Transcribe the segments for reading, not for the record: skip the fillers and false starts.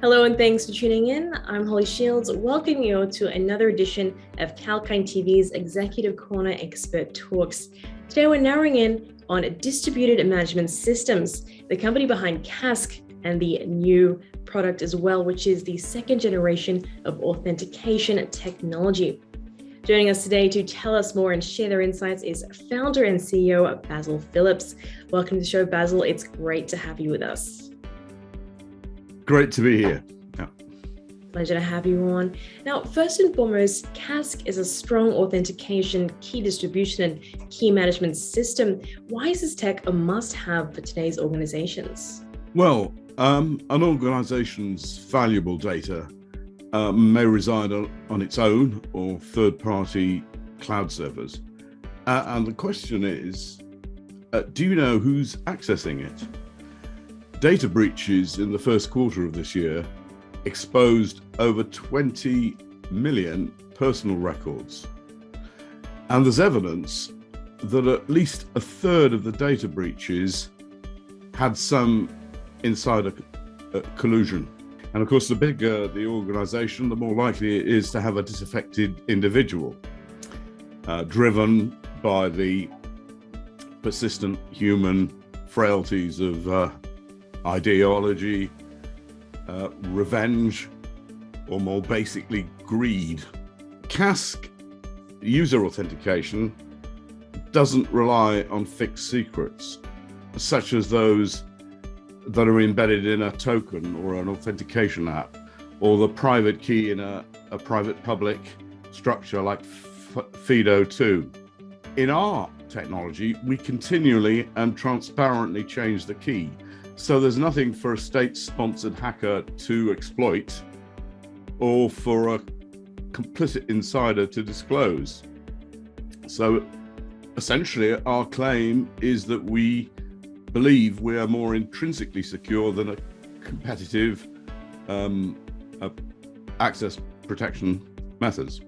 Hello and thanks for tuning in. I'm Holly Shields, welcoming you to another edition of Kalkine TV's Executive Corner Expert Talks. Today we're narrowing in on distributed management systems, the company behind CASQUE and the new product as well, which is the second generation of authentication technology. Joining us today to tell us more and share their insights is founder and CEO Basil Philipsz. Welcome to the show, Basil. It's great to have you with us. Great to be here. Yeah. Pleasure to have you on. Now, first and foremost, CASQUE is a strong authentication, key distribution, and key management system. Why is this tech a must-have for today's organizations? Well, an organization's valuable data may reside on its own or third-party cloud servers. And the question is, do you know who's accessing it? Data breaches in the first quarter of this year exposed over 20 million personal records. And there's evidence that at least a third of the data breaches had some insider collusion. And of course, the bigger the organization, the more likely it is to have a disaffected individual, driven by the persistent human frailties of ideology, revenge, or more basically greed. CASQUE user authentication doesn't rely on fixed secrets, such as those that are embedded in a token or an authentication app, or the private key in a private public structure like FIDO2. In our technology, we continually and transparently change the key. So there's nothing for a state-sponsored hacker to exploit or for a complicit insider to disclose. So essentially, our claim is that we believe we are more intrinsically secure than a competitive access protection methods.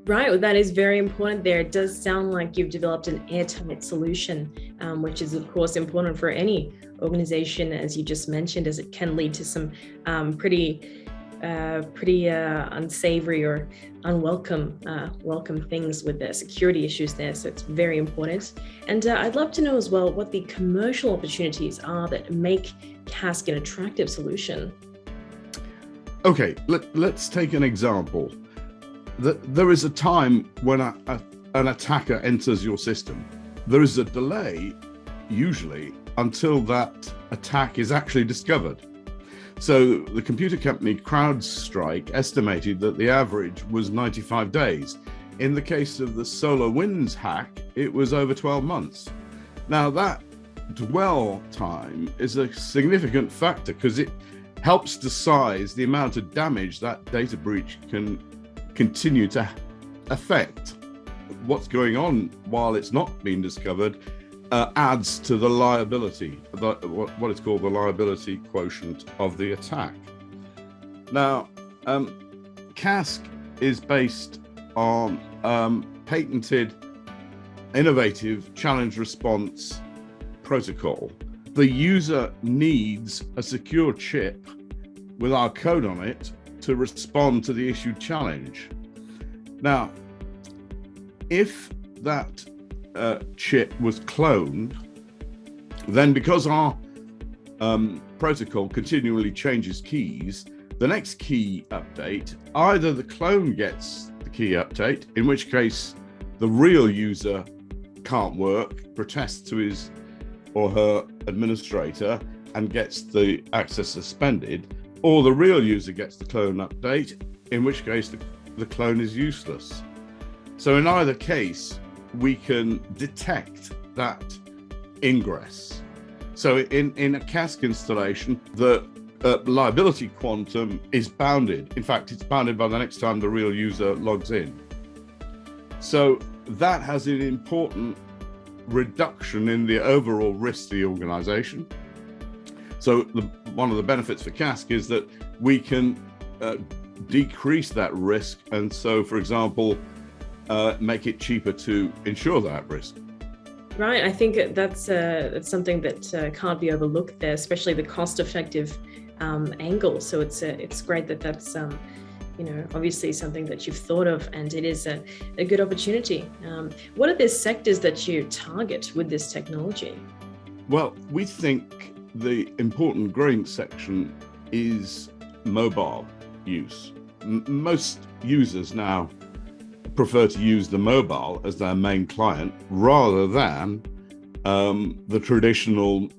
Right, well, that is very important there. It does sound like you've developed an airtight solution, which is, of course, important for any organization, as you just mentioned, as it can lead to some pretty unsavory or unwelcome things with the security issues there. So it's very important. And I'd love to know as well what the commercial opportunities are that make CASQUE an attractive solution. Okay, let's take an example. There is a time when an attacker enters your system. There is a delay, usually, until that attack is actually discovered. So the computer company CrowdStrike estimated that the average was 95 days. In the case of the SolarWinds hack, it was over 12 months. Now that dwell time is a significant factor because it helps to size the amount of damage that data breach can continue to affect. What's going on while it's not being discovered adds to the liability, what is called the liability quotient of the attack. Now, CASQUE is based on patented, innovative challenge response protocol. The user needs a secure chip with our code on it to respond to the issued challenge. Now, if that chip was cloned, then because our protocol continually changes keys, the next key update, either the clone gets the key update, in which case the real user can't work, protests to his or her administrator and gets the access suspended, or the real user gets the clone update, in which case the clone is useless. So in either case, we can detect that ingress. So in a CASQUE installation, the liability quantum is bounded. In fact, it's bounded by the next time the real user logs in. So that has an important reduction in the overall risk to the organization. So one of the benefits for CASQUE is that we can decrease that risk. And so, for example, make it cheaper to insure that risk. Right, I think that's something that can't be overlooked there, especially the cost-effective angle. So it's great that that's obviously something that you've thought of, and it is a good opportunity. What are the sectors that you target with this technology? Well, we think the important growing section is mobile use. Most users now prefer to use the mobile as their main client rather than the traditional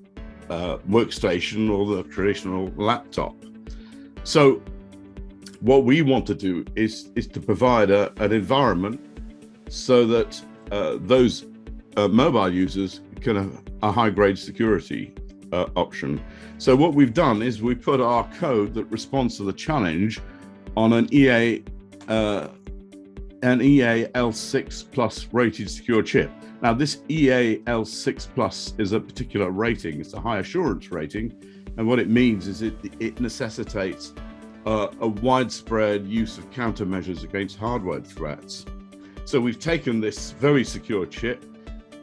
workstation or the traditional laptop. So what we want to do is to provide an environment so that those mobile users can have a high-grade security option. So what we've done is we put our code that responds to the challenge on an EAL6 Plus rated secure chip. Now, this EAL6 Plus is a particular rating. It's a high assurance rating. And what it means is it necessitates a widespread use of countermeasures against hardware threats. So we've taken this very secure chip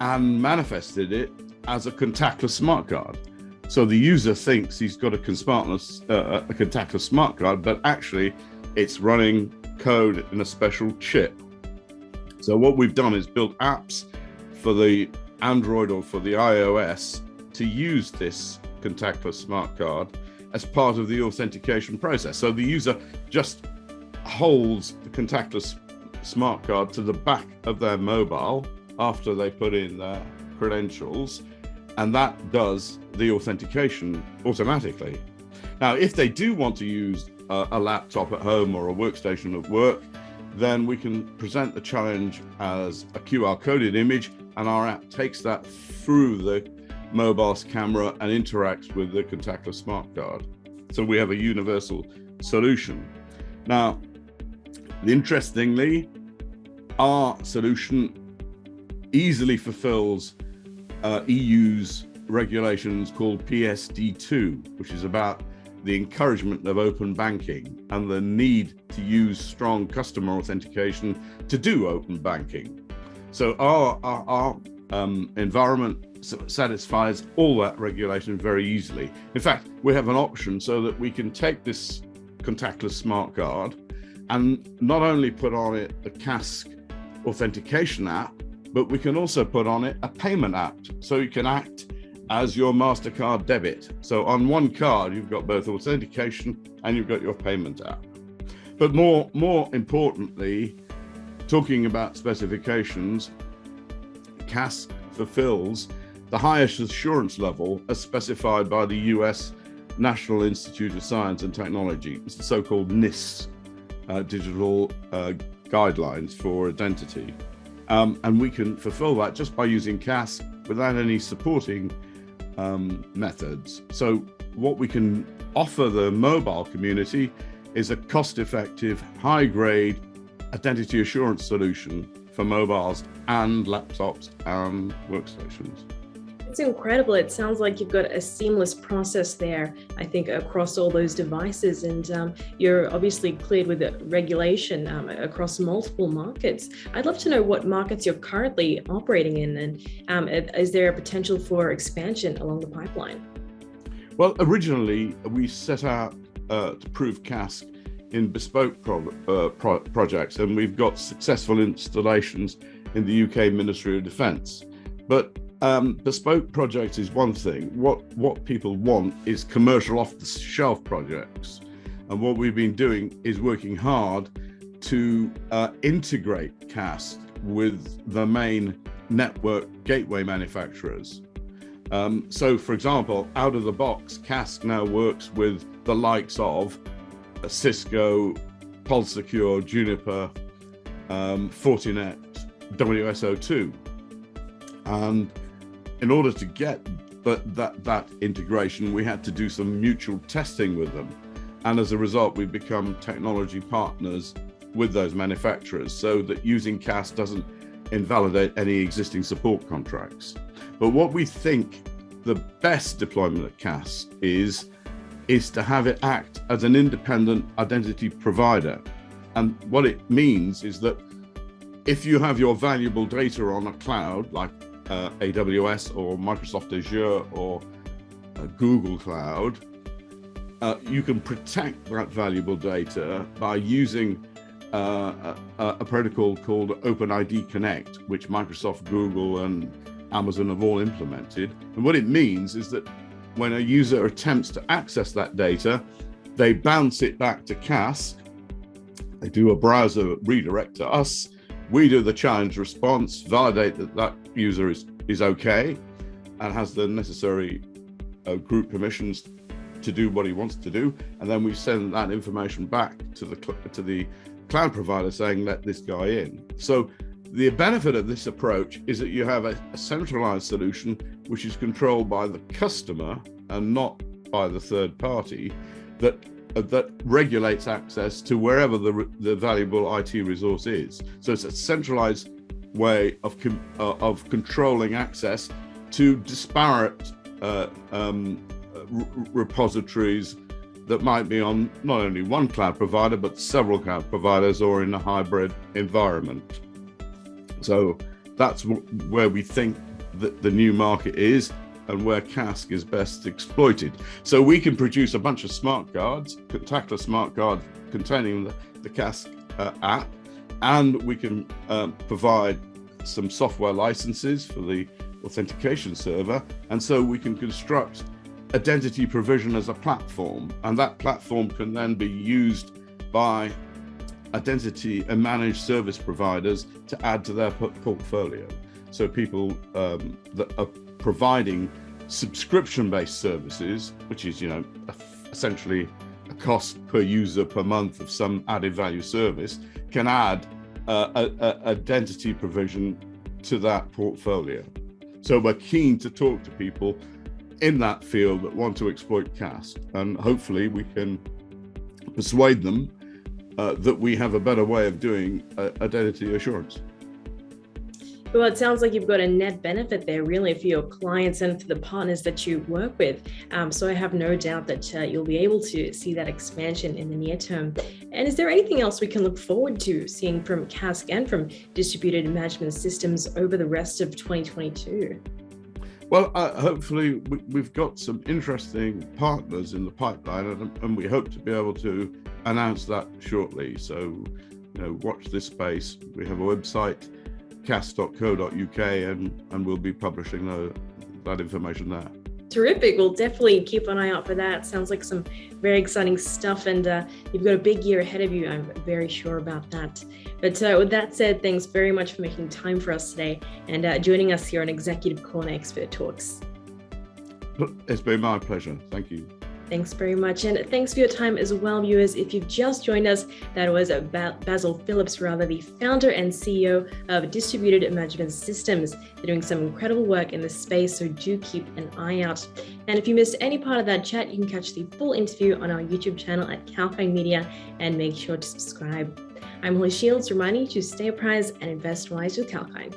and manifested it as a contactless smart card. So the user thinks he's got a contactless smart card, but actually it's running code in a special chip. So what we've done is built apps for the Android or for the iOS to use this contactless smart card as part of the authentication process. So the user just holds the contactless smart card to the back of their mobile after they put in their credentials, and that does the authentication automatically. Now, if they do want to use a laptop at home or a workstation at work, then we can present the challenge as a QR coded image, and our app takes that through the mobile's camera and interacts with the contactless smart card. So we have a universal solution. Now, interestingly, our solution easily fulfills EU's regulations called PSD2, which is about the encouragement of open banking and the need to use strong customer authentication to do open banking. So our environment satisfies all that regulation very easily. In fact, we have an option so that we can take this contactless smart card and not only put on it a CASQUE authentication app, but we can also put on it a payment app, so you can act as your MasterCard debit. So on one card, you've got both authentication and you've got your payment app. But more importantly, talking about specifications, CASQUE fulfills the highest assurance level as specified by the US National Institute of Science and Technology. It's the so-called NIST, digital guidelines for identity. And we can fulfill that just by using CASQUE without any supporting methods. So what we can offer the mobile community is a cost-effective, high-grade identity assurance solution for mobiles and laptops and workstations. It's incredible. It sounds like you've got a seamless process there, I think, across all those devices. And you're obviously cleared with regulation across multiple markets. I'd love to know what markets you're currently operating in, and is there a potential for expansion along the pipeline? Well, originally, we set out to prove CASQUE in bespoke projects, and we've got successful installations in the UK Ministry of Defence. But bespoke projects is one thing. What people want is commercial off-the-shelf projects. And what we've been doing is working hard to integrate CASQUE with the main network gateway manufacturers. So, for example, out of the box, CASQUE now works with the likes of Cisco, PulseSecure, Juniper, Fortinet, WSO2. And in order to get that integration, we had to do some mutual testing with them. And as a result, we've become technology partners with those manufacturers so that using CASQUE doesn't invalidate any existing support contracts. But what we think the best deployment of CASQUE is to have it act as an independent identity provider. And what it means is that if you have your valuable data on a cloud like AWS or Microsoft Azure or Google Cloud, you can protect that valuable data by using a protocol called OpenID Connect, which Microsoft, Google, and Amazon have all implemented. And what it means is that when a user attempts to access that data, they bounce it back to CASQUE. They do a browser redirect to us. We do the challenge response, validate that that user is okay and has the necessary group permissions to do what he wants to do, and then we send that information back to the cloud provider saying, let this guy in. So the benefit of this approach is that you have a centralized solution which is controlled by the customer and not by the third party, that regulates access to wherever the valuable IT resource is. So it's a centralized way of controlling access to disparate repositories that might be on not only one cloud provider, but several cloud providers or in a hybrid environment. So that's where we think that the new market is and where CASQUE is best exploited. So we can produce a bunch of smart cards, contactless smart cards containing the CASQUE app, and we can provide some software licenses for the authentication server. And so we can construct identity provision as a platform, and that platform can then be used by identity and managed service providers to add to their portfolio. So people that are providing subscription-based services, which is, essentially a cost per user per month of some added value service, can add identity provision to that portfolio. So we're keen to talk to people in that field that want to exploit CASQUE, and hopefully we can persuade them that we have a better way of doing identity assurance. Well, it sounds like you've got a net benefit there, really, for your clients and for the partners that you work with. So I have no doubt that you'll be able to see that expansion in the near term. And is there anything else we can look forward to seeing from CASQUE and from distributed management systems over the rest of 2022? Well, hopefully we've got some interesting partners in the pipeline, and we hope to be able to announce that shortly. So, watch this space. We have a website, casque.co.uk, and we'll be publishing that information there. Terrific. We'll definitely keep an eye out for that. Sounds like some very exciting stuff, and you've got a big year ahead of you. I'm very sure about that. But with that said, thanks very much for making time for us today and joining us here on Executive Corner Expert Talks. It's been my pleasure. Thank you. Thanks very much. And thanks for your time as well, viewers. If you've just joined us, that was Basil Philipsz, the founder and CEO of Distributed Management Systems. They're doing some incredible work in this space, so do keep an eye out. And if you missed any part of that chat, you can catch the full interview on our YouTube channel at Kalkine Media, and make sure to subscribe. I'm Holly Shields, reminding you to stay apprised and invest wise with Kalkine.